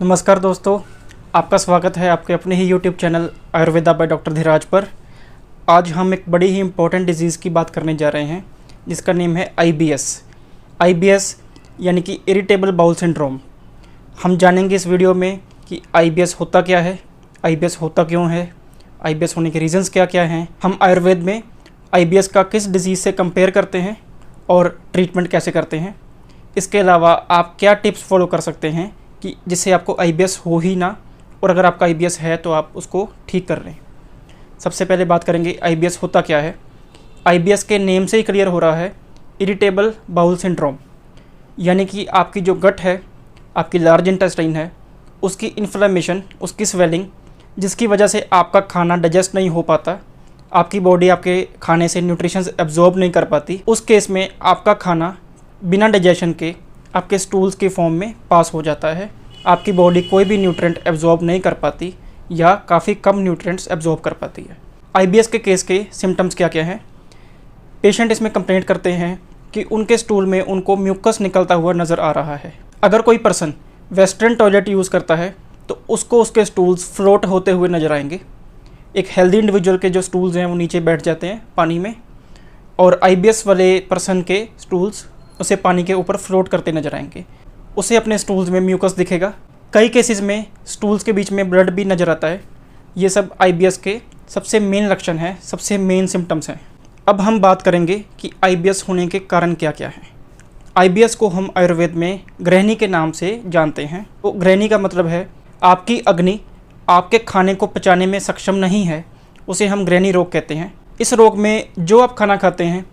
नमस्कार दोस्तों, आपका स्वागत है आपके अपने ही YouTube channel Ayurveda by doctor Dheeraj पर। आज हम एक बड़ी ही इम्पोर्टेंट डिजीज़ की बात करने जा रहे हैं जिसका नेम है आईबीएस यानी कि इरिटेबल बाउल सिंड्रोम। हम जानेंगे इस वीडियो में कि आईबीएस होता क्या है, आईबीएस होता क्यों है, आईबीएस होने के रीज़न्स क्या क्या हैं, हम आयुर्वेद में आईबीएस का किस डिज़ीज़ से कंपेयर करते हैं और ट्रीटमेंट कैसे करते हैं। इसके अलावा आप क्या टिप्स फॉलो कर सकते हैं कि जिससे आपको आईबीएस हो ही ना, और अगर आपका आईबीएस है तो आप उसको ठीक कर लें। सबसे पहले बात करेंगे आईबीएस होता क्या है। आईबीएस के नेम से ही क्लियर हो रहा है, इरिटेबल बाउल सिंड्रोम, यानी कि आपकी जो गट है, आपकी लार्ज इंटेस्टाइन है, उसकी इन्फ्लेमेशन, उसकी स्वेलिंग, जिसकी वजह से आपका खाना डाइजेस्ट नहीं हो पाता, आपकी बॉडी आपके खाने से न्यूट्रिशंस एब्जॉर्ब नहीं कर पाती। उस केस में आपका खाना बिना डाइजेशन के आपके स्टूल्स के फॉर्म में पास हो जाता है। आपकी बॉडी कोई भी न्यूट्रिएंट एब्जॉर्ब नहीं कर पाती या काफ़ी कम न्यूट्रिएंट्स एब्जॉर्ब कर पाती है। आईबीएस के केस के सिम्टम्स क्या क्या हैं। पेशेंट इसमें कंप्लेंट करते हैं कि उनके स्टूल में उनको म्यूकस निकलता हुआ नज़र आ रहा है। अगर कोई पर्सन वेस्टर्न टॉयलेट यूज़ करता है तो उसको उसके स्टूल्स फ्लोट होते हुए नज़र आएंगे। एक हेल्दी इंडिविजुअल के जो स्टूल्स हैं वो नीचे बैठ जाते हैं पानी में, और आईबीएस वाले पर्सन के स्टूल्स उसे पानी के ऊपर फ्लोट करते नजर आएंगे। उसे अपने स्टूल्स में म्यूकस दिखेगा। कई केसेस में स्टूल्स के बीच में ब्लड भी नज़र आता है। ये सब आईबीएस के सबसे मेन लक्षण हैं, सबसे मेन सिम्टम्स हैं। अब हम बात करेंगे कि आईबीएस होने के कारण क्या क्या हैं। आईबीएस को हम आयुर्वेद में गृहिणी के नाम से जानते हैं। तो गृहिणी का मतलब है आपकी अग्नि आपके खाने को पचाने में सक्षम नहीं है, उसे हम गृहिणी रोग कहते हैं। इस रोग में जो आप खाना खाते हैं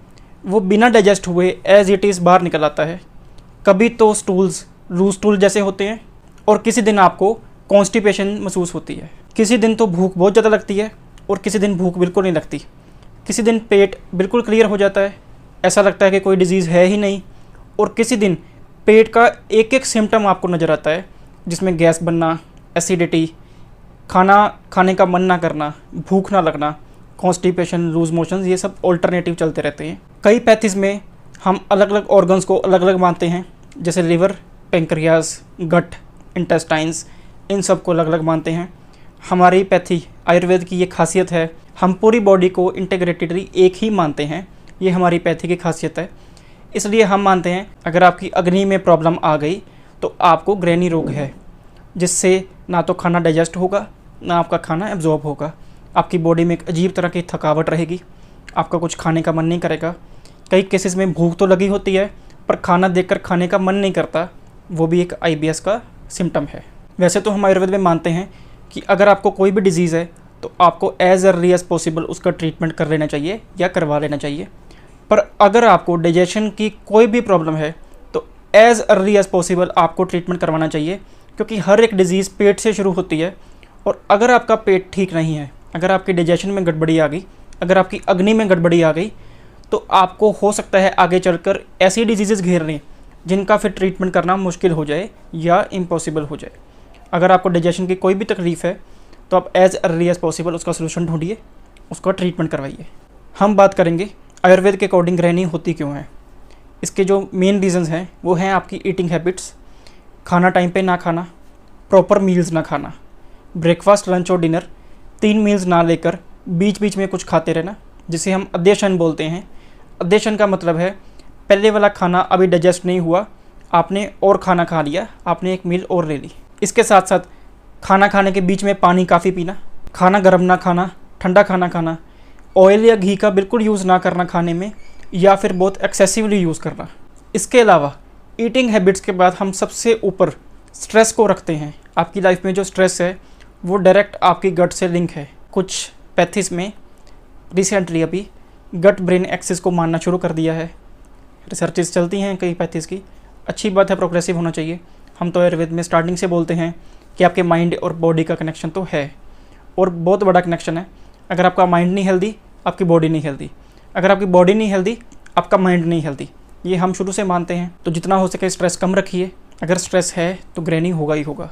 वो बिना डाइजेस्ट हुए एज इट इज़ बाहर निकल आता है। कभी तो स्टूल्स लूज स्टूल जैसे होते हैं, और किसी दिन आपको कॉन्स्टिपेशन महसूस होती है। किसी दिन तो भूख बहुत ज़्यादा लगती है और किसी दिन भूख बिल्कुल नहीं लगती। किसी दिन पेट बिल्कुल क्लियर हो जाता है, ऐसा लगता है कि कोई डिज़ीज़ है ही नहीं। और किसी दिन पेट का एक एक सिम्टम आपको नज़र आता है, जिसमें गैस बनना, एसिडिटी, खाना खाने का मन ना करना, भूख ना लगना, कॉन्स्टिपेशन, लूज मोशंस, ये सब ऑल्टरनेटिव चलते रहते हैं। कई पैथीज़ में हम अलग अलग ऑर्गन्स को अलग अलग मानते हैं, जैसे लिवर, पेंक्रियाज, गट, इंटेस्टाइन्स, इन सब को अलग अलग मानते हैं। हमारी पैथी आयुर्वेद की ये खासियत है, हम पूरी बॉडी को इंटीग्रेटेडली एक ही मानते हैं। ये हमारी पैथी की खासियत है। इसलिए हम मानते हैं अगर आपकी अग्नि में प्रॉब्लम आ गई तो आपको गृहिणी रोग है, जिससे ना तो खाना डाइजेस्ट होगा, ना आपका खाना एब्जॉर्ब होगा। आपकी बॉडी में एक अजीब तरह की थकावट रहेगी, आपका कुछ खाने का मन नहीं करेगा। कई केसेस में भूख तो लगी होती है पर खाना देखकर खाने का मन नहीं करता, वो भी एक आईबीएस का सिम्टम है। वैसे तो हम आयुर्वेद में मानते हैं कि अगर आपको कोई भी डिजीज़ है तो आपको एज अर्ली एज पॉसिबल उसका ट्रीटमेंट कर लेना चाहिए या करवा लेना चाहिए। पर अगर आपको डाइजेशन की कोई भी प्रॉब्लम है तो एज अर्ली एज पॉसिबल आपको ट्रीटमेंट करवाना चाहिए, क्योंकि हर एक डिज़ीज़ पेट से शुरू होती है। और अगर आपका पेट ठीक नहीं है, अगर आपकी डाइजेशन में गड़बड़ी आ गई, अगर आपकी अग्नि में गड़बड़ी आ गई, तो आपको हो सकता है आगे चलकर ऐसी डिजीज़ेस घेर लें जिनका फिर ट्रीटमेंट करना मुश्किल हो जाए या इम्पॉसिबल हो जाए। अगर आपको डाइजेशन की कोई भी तकलीफ़ है तो आप एज अर्ली एज पॉसिबल उसका सलूशन ढूंढिए, उसका ट्रीटमेंट करवाइए। हम बात करेंगे आयुर्वेद के अकॉर्डिंग गृहिणी होती क्यों है। इसके जो मेन रीज़न्स हैं वो हैं आपकी ईटिंग हैबिट्स, खाना टाइम पे ना खाना, प्रॉपर मील्स ना खाना, ब्रेकफास्ट, लंच और डिनर 3 मील्स ना लेकर बीच बीच में कुछ खाते रहना, जिसे हम अध्यशन बोलते हैं। अध्यशन का मतलब है पहले वाला खाना अभी डाइजेस्ट नहीं हुआ, आपने और खाना खा लिया, आपने एक मील और ले ली। इसके साथ साथ खाना खाने के बीच में पानी काफ़ी पीना, खाना गर्म ना खाना, ठंडा खाना खाना, ऑयल या घी का बिल्कुल यूज़ ना करना खाने में, या फिर बहुत एक्सेसिवली यूज़ करना। इसके अलावा ईटिंग हैबिट्स के बाद हम सबसे ऊपर स्ट्रेस को रखते हैं। आपकी लाइफ में जो स्ट्रेस है वो डायरेक्ट आपकी गट से लिंक है। कुछ पैथीज़ में रिसेंटली अभी गट ब्रेन एक्सिस को मानना शुरू कर दिया है। रिसर्चेस चलती हैं कई पैथीज़ की, अच्छी बात है, प्रोग्रेसिव होना चाहिए। हम तो आयुर्वेद में स्टार्टिंग से बोलते हैं कि आपके माइंड और बॉडी का कनेक्शन तो है, और बहुत बड़ा कनेक्शन है। अगर आपका माइंड नहीं हेल्दी, आपकी बॉडी नहीं हेल्दी। अगर आपकी बॉडी नहीं हेल्दी, आपका माइंड नहीं हेल्दी। ये हम शुरू से मानते हैं। तो जितना हो सके स्ट्रेस कम रखिए। अगर स्ट्रेस है तो गृहिणी होगा ही होगा।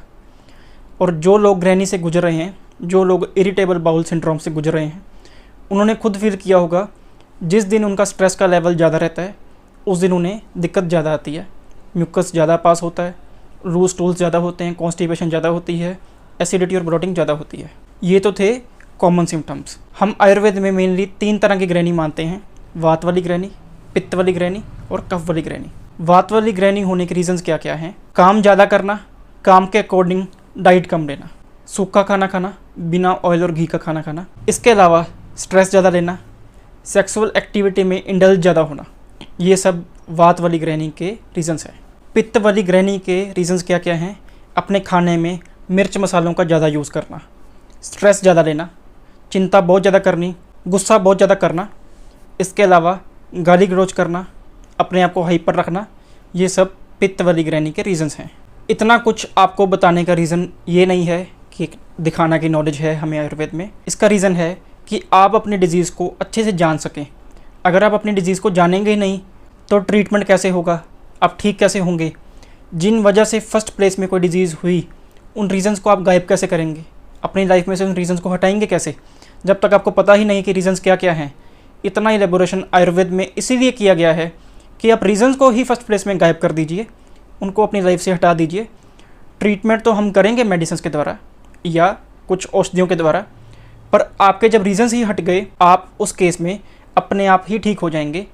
और जो लोग गृहिणी से गुजर रहे हैं, जो लोग इरिटेबल बाउल सिंड्रोम से गुजर रहे हैं, उन्होंने खुद फील किया होगा जिस दिन उनका स्ट्रेस का लेवल ज़्यादा रहता है उस दिन उन्हें दिक्कत ज़्यादा आती है, म्यूकस ज़्यादा पास होता है लूज टूल्स ज़्यादा होते हैं, कॉन्स्टिपेशन ज़्यादा होती है, एसिडिटी और ब्लोटिंग ज़्यादा होती है। ये तो थे कॉमन सिम्टम्स। हम आयुर्वेद में मेनली 3 तरह की ग्रैनी मानते हैं, वात वाली ग्रैनी, पित्त वाली ग्रैनी और कफ वाली ग्रैनी। वात वाली ग्रैनी होने के रीजंस क्या क्या हैं? काम ज़्यादा करना, काम के अकॉर्डिंग डाइट कम लेना, सूखा खाना खाना, बिना ऑयल और घी का खाना खाना, इसके अलावा स्ट्रेस ज़्यादा लेना, सेक्सुअल एक्टिविटी में इंडल्ज ज़्यादा होना, ये सब वात वाली ग्रैनी के रीजंस हैं। पित्त वाली ग्रैनी के रीजंस क्या क्या हैं? अपने खाने में मिर्च मसालों का ज़्यादा यूज़ करना, स्ट्रेस ज़्यादा लेना, चिंता बहुत ज़्यादा करनी, गुस्सा बहुत ज़्यादा करना, इसके अलावा गाली गलौज करना, अपने आप को हाइपर रखना, ये सब पित्त वाली ग्रैनी के रीजंस हैं। इतना कुछ आपको बताने का रीज़न ये नहीं है कि दिखाना की नॉलेज है हमें आयुर्वेद में। इसका रीज़न है कि आप अपनी डिज़ीज़ को अच्छे से जान सकें। अगर आप अपनी डिज़ीज़ को जानेंगे ही नहीं तो ट्रीटमेंट कैसे होगा, आप ठीक कैसे होंगे? जिन वजह से फर्स्ट प्लेस में कोई डिज़ीज़ हुई, उन रीज़न्स को आप गायब कैसे करेंगे? अपनी लाइफ में से उन रीज़न्स को हटाएंगे कैसे, जब तक आपको पता ही नहीं कि रीज़न्स क्या क्या हैं? इतना इलेबोरेशन आयुर्वेद में इसीलिए किया गया है कि आप रीज़न्स को ही फर्स्ट प्लेस में गायब कर दीजिए, उनको अपनी लाइफ से हटा दीजिए। ट्रीटमेंट तो हम करेंगे मेडिसिन के द्वारा या कुछ औषधियों के द्वारा, पर आपके जब रीज़न्स ही हट गए, आप उस केस में अपने आप ही ठीक हो जाएंगे।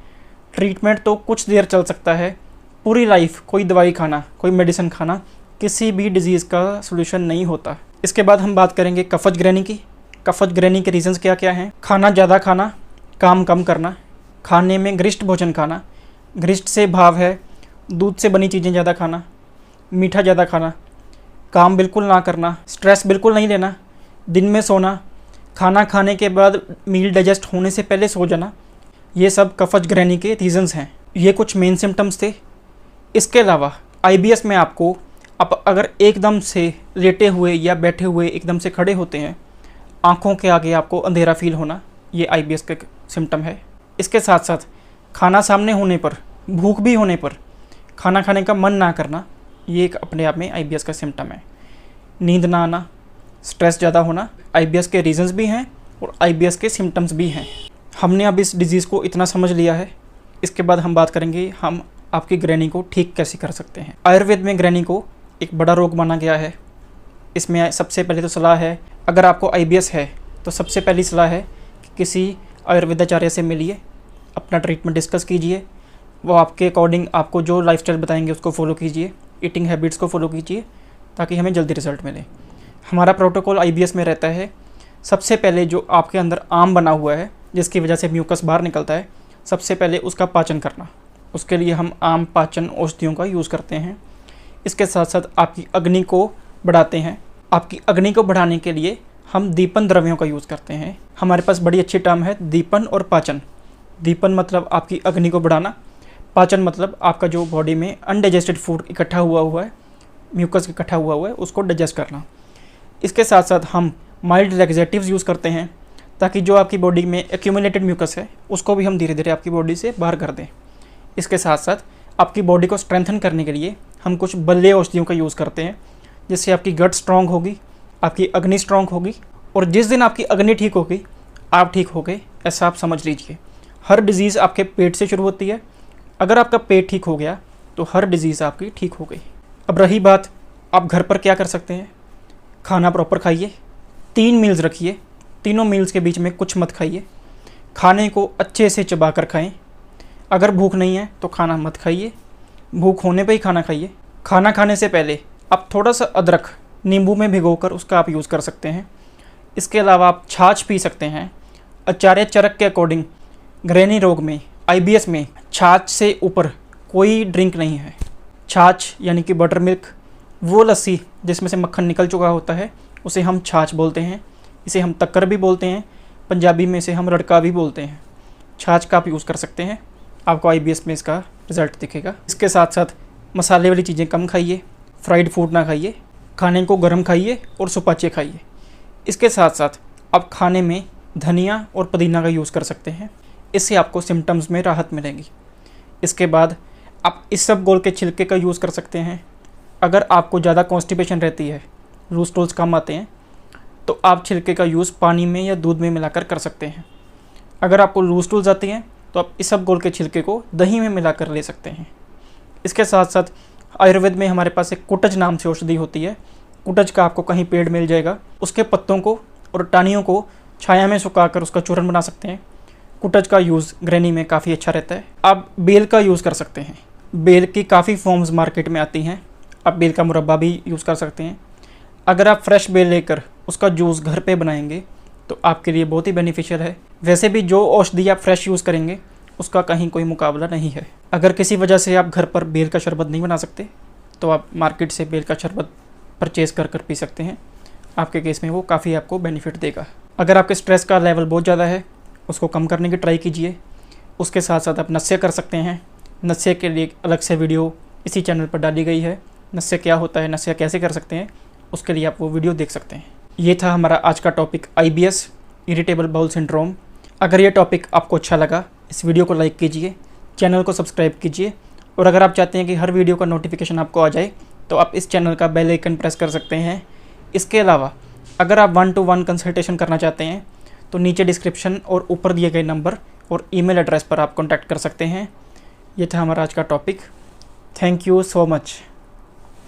ट्रीटमेंट तो कुछ देर चल सकता है, पूरी लाइफ कोई दवाई खाना, कोई मेडिसिन खाना किसी भी डिज़ीज़ का सलूशन नहीं होता। इसके बाद हम बात करेंगे कफज ग्रैनी की। कफज ग्रैनी के रीजंस क्या क्या हैं? खाना ज़्यादा खाना, काम कम करना, खाने में गरिष्ठ भोजन खाना, गरिष्ठ से भाव है दूध से बनी चीज़ें ज़्यादा खाना, मीठा ज़्यादा खाना, काम बिल्कुल ना करना, स्ट्रेस बिल्कुल नहीं लेना, दिन में सोना, खाना खाने के बाद मील डाइजेस्ट होने से पहले सो जाना, ये सब कफज ग्रैनी के रीजंस हैं। ये कुछ मेन सिम्टम्स थे। इसके अलावा IBS में आपको आप अगर एकदम से लेटे हुए या बैठे हुए एकदम से खड़े होते हैं, आँखों के आगे आपको अंधेरा फील होना, ये IBS का सिम्टम है। इसके साथ साथ खाना सामने होने पर, भूख भी होने पर खाना खाने का मन ना करना, ये एक अपने आप में IBS का सिम्टम है। नींद ना आना, स्ट्रेस ज़्यादा होना, IBS के रीजंस भी हैं और IBS के सिम्टम्स भी हैं। हमने अब इस डिज़ीज़ को इतना समझ लिया है। इसके बाद हम बात करेंगे हम आपकी ग्रैनी को ठीक कैसे कर सकते हैं। आयुर्वेद में ग्रैनी को एक बड़ा रोग माना गया है। इसमें सबसे पहले तो सलाह है, अगर आपको IBS है तो सबसे पहली सलाह है कि किसी आयुर्वेदाचार्य से मिलिए, अपना ट्रीटमेंट डिस्कस कीजिए। वो आपके अकॉर्डिंग आपको जो लाइफस्टाइल बताएंगे उसको फॉलो कीजिए, ईटिंग हैबिट्स को फॉलो कीजिए, ताकि हमें जल्दी रिजल्ट मिले। हमारा प्रोटोकॉल IBS में रहता है, सबसे पहले जो आपके अंदर आम बना हुआ है जिसकी वजह से म्यूकस बाहर निकलता है, सबसे पहले उसका पाचन करना। उसके लिए हम आम पाचन औषधियों का यूज़ करते हैं। इसके साथ साथ आपकी अग्नि को बढ़ाते हैं। आपकी अग्नि को बढ़ाने के लिए हम दीपन द्रव्यों का यूज़ करते हैं। हमारे पास बड़ी अच्छी टर्म है दीपन और पाचन। दीपन मतलब आपकी अग्नि को बढ़ाना, पाचन मतलब आपका जो बॉडी में अनडाइजेस्टेड फूड इकट्ठा हुआ है, म्यूकस इकट्ठा हुआ है, उसको डाइजेस्ट करना। इसके साथ साथ हम माइल्ड लैक्सेटिव्स यूज़ करते हैं, ताकि जो आपकी बॉडी में एक्यूमुलेटेड म्यूकस है उसको भी हम धीरे धीरे आपकी बॉडी से बाहर कर दें। इसके साथ साथ आपकी बॉडी को स्ट्रेंथन करने के लिए हम कुछ बल्ले औषधियों का यूज़ करते हैं, जिससे आपकी गट स्ट्रॉन्ग होगी, आपकी अग्नि स्ट्रॉन्ग होगी, और जिस दिन आपकी अग्नि ठीक होगी आप ठीक हो गए, ऐसा आप समझ लीजिए। हर डिज़ीज़ आपके पेट से शुरू होती है। अगर आपका पेट ठीक हो गया तो हर डिज़ीज़ आपकी ठीक हो गई। अब रही बात आप घर पर क्या कर सकते हैं। खाना प्रॉपर खाइए, 3 मील्स रखिए, तीनों मील्स के बीच में कुछ मत खाइए। खाने को अच्छे से चबा कर खाएँ। अगर भूख नहीं है तो खाना मत खाइए, भूख होने पे ही खाना खाइए। खाना खाने से पहले आप थोड़ा सा अदरक नींबू में भिगोकर उसका आप यूज़ कर सकते हैं। इसके अलावा आप छाछ पी सकते हैं। आचार्य चरक के अकॉर्डिंग ग्रैनी रोग में, IBS में छाछ से ऊपर कोई ड्रिंक नहीं है। छाछ यानी कि बटर मिल्क, वो लस्सी जिसमें से मक्खन निकल चुका होता है, उसे हम छाछ बोलते हैं। इसे हम तक्कर भी बोलते हैं, पंजाबी में इसे हम रड़का भी बोलते हैं। छाछ का आप यूज़ कर सकते हैं, आपको IBS में इसका रिज़ल्ट दिखेगा। इसके साथ साथ मसाले वाली चीज़ें कम खाइए, फ्राइड फूड ना खाइए, खाने को गर्म खाइए और सुपाच्य खाइए। इसके साथ साथ आप खाने में धनिया और पुदीना का यूज़ कर सकते हैं, इससे आपको सिम्टम्स में राहत मिलेगी। इसके बाद आप इसबगोल के छिलके का यूज़ कर सकते हैं। अगर आपको ज़्यादा कॉन्स्टिपेशन रहती है, लूज टूल्स कम आते हैं, तो आप छिलके का यूज़ पानी में या दूध में मिलाकर कर सकते हैं। अगर आपको लूज टूल्स आती हैं तो आप इसबगोल के छिलके को दही में मिलाकर ले सकते हैं। इसके साथ साथ आयुर्वेद में हमारे पास एक कुटज नाम से औषधि होती है। कुटज का आपको कहीं पेड़ मिल जाएगा। उसके पत्तों को और टहनियों को छाया में सुखाकर उसका चूर्ण बना सकते हैं। कुटज का यूज़ ग्रैनी में काफ़ी अच्छा रहता है। आप बेल का यूज़ कर सकते हैं। बेल की काफ़ी फॉर्म्स मार्केट में आती हैं। आप बेल का मुरब्बा भी यूज़ कर सकते हैं। अगर आप फ्रेश बेल लेकर उसका जूस घर पे बनाएंगे तो आपके लिए बहुत ही बेनिफिशियल है। वैसे भी जो औषधि आप फ्रेश यूज़ करेंगे उसका कहीं कोई मुकाबला नहीं है। अगर किसी वजह से आप घर पर बेल का शरबत नहीं बना सकते तो आप मार्केट से बेल का शरबत परचेज़ कर पी सकते हैं। आपके केस में वो काफ़ी आपको बेनिफिट देगा। अगर आपके स्ट्रेस का लेवल बहुत ज़्यादा है उसको कम करने की ट्राई कीजिए। उसके साथ साथ आप नस्य कर सकते हैं। नस्य के लिए अलग से वीडियो इसी चैनल पर डाली गई है। नस्य क्या होता है, नस्य कैसे कर सकते हैं, उसके लिए आप वो वीडियो देख सकते हैं। ये था हमारा आज का topic IBS, irritable bowel syndrome. अगर ये टॉपिक आपको अच्छा लगा इस वीडियो को लाइक कीजिए, चैनल को सब्सक्राइब कीजिए और अगर आप चाहते हैं कि हर वीडियो का नोटिफिकेशन आपको आ जाए तो आप इस चैनल का बेल आइकन प्रेस कर सकते हैं। इसके अलावा अगर आप 1-to-1 कंसल्टेशन करना चाहते हैं तो नीचे डिस्क्रिप्शन और ऊपर दिए गए नंबर और ईमेल एड्रेस पर आप कॉन्टैक्ट कर सकते हैं। ये था हमारा आज का topic. Thank you so much.